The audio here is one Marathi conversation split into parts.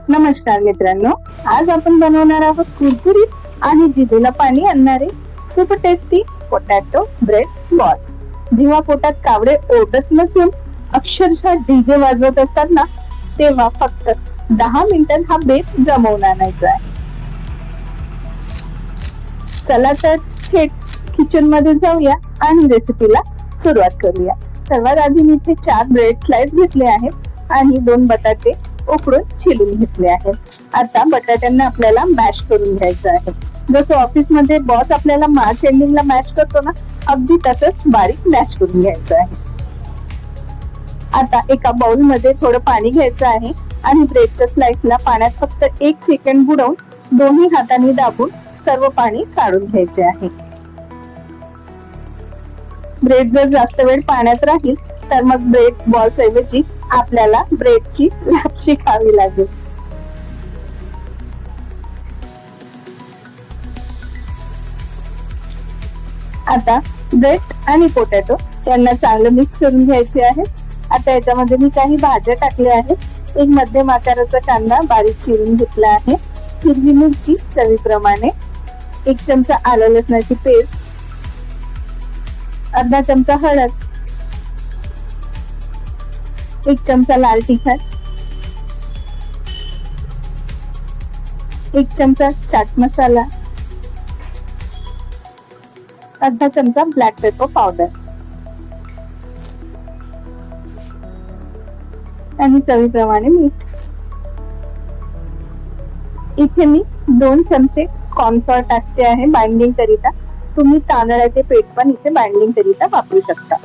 नमस्कार मित्रांनो, आज आपण बनवणार आहोत कुरकुरीत आणि जिभेला पाणी आणणारे super tasty potato bread balls. जेव्हा पोटात कावडे ओढत नसून अक्षरशः डीजे वाजवत असतात ना, तेव्हा फक्त 10 मिनिटात हा बेत जमवून आणायचा आहे. चला तर थेट किचन मध्ये जाऊया आणि रेसिपीला सुरुवात करूया. सर्वात आधी मी इथे 4 ब्रेड स्लाइस घेतले आहेत आणि 2 बटाटे उकडून चिरून घेतले आहेत. आता बटाट्यांना आपल्याला मॅश करून घ्यायचं आहे. जसं ऑफिस मध्ये बॉस आपल्याला मार्च एंडिंगला मॅश करतो ना, अगदी तसंच बारीक मॅश करून घ्यायचं आहे. आता एका बाउल मध्ये थोडं पाणी घ्यायचं आहे आणि ब्रेडच्या स्लाइसला पाण्यात फक्त 1 सेकंड बुडवून दोन्ही हातांनी दाबून सर्व पाणी काढून घ्यायचे आहे. ब्रेड जर जास्त वेळ पाण्यात राहील तर मग ब्रेड बॉल्स ऐवजी आपल्याला ब्रेडची लापशी खावी लागेल. आता ब्रेड आणि पोटॅटो यांना चांगलं मिक्स करून घ्यायचे आहे. आता याच्यामध्ये मी काही भाज्या टाकल्या आहेत. एक मध्यम आकाराचा कांदा बारीक चिरून घेतला आहे, हिरवी मिरची चवीप्रमाणे, 1 चमचा आलं लसणाची पेस्ट, अर्धा चमचा हळद, 1 चमचा लाल तिखट, 1 चमचा चाट मसाला, अर्धा चमचा ब्लॅक पेपर पावडर आणि चवीप्रमाणे मीठ. इथे मी 2 चमचे कॉर्नफ्लोअर टाकते आहे बाइंडिंग करिता. तुम्ही तांदळाचे पीठ पण इथे बाइंडिंग करिता वापरू शकता.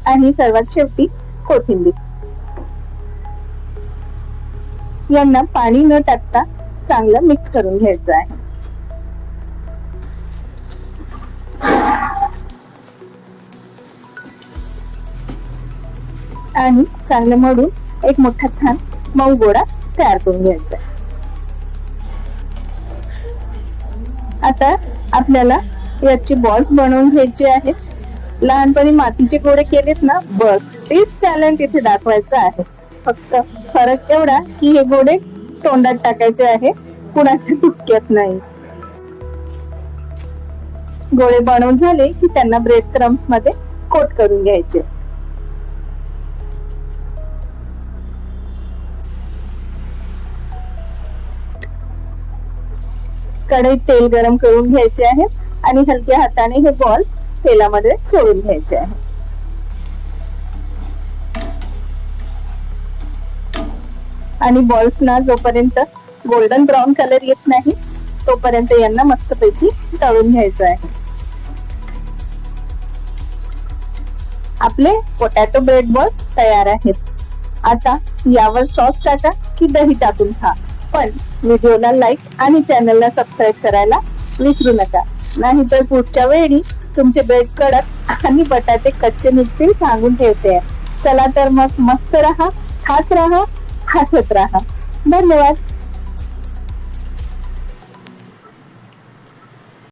आणि सर्वात शेवटी कोथिंबीर. यांना पाणी न टाकता चांगलं मिक्स करून घ्यायचं आहे. आणि चांगलं मळून एक मोठा छान मऊ गोळा तयार करून घ्यायचा आहे. आता आपल्याला याचे बॉल्स बनवून घ्यायचे आहेत. लहानपणी मातीचे गोळे केलेत ना, बस तेच टॅलेंट इथे दाखवायचं आहे. फक्त फरक एवढा की हे गोळे तोंडात टाकायचे आहे, कुणाच्या तुटक्यात नाही. गोळे बनवून झाले की त्यांना ब्रेड क्रम्स मध्ये कोट करून घ्यायचे. कढईत तेल गरम करून घ्यायचे आहे आणि हलक्या हाताने हे बॉल्स तेलामध्ये सोडून घ्यायचे आहे. आणि बॉल्सना जोपर्यंत गोल्डन ब्राऊन कलर येत नाही तोपर्यंत यांना मस्तपैकी तळून घ्यायचं आहे. आपले पोटॅटो ब्रेड बॉल्स तयार आहेत. आता यावर सॉस टाका की दही टाकून खा, पण व्हिडिओला लाईक आणि चॅनलला सबस्क्राईब करायला विसरू नका, नाहीतर पुढच्या वेळी तुमचे ब्रेड कडक आणि बटाटे कच्चे निघतील सांगून ठेवते. चला तर मग मस्त राहा, खात राहा, हसत राहा. धन्यवाद.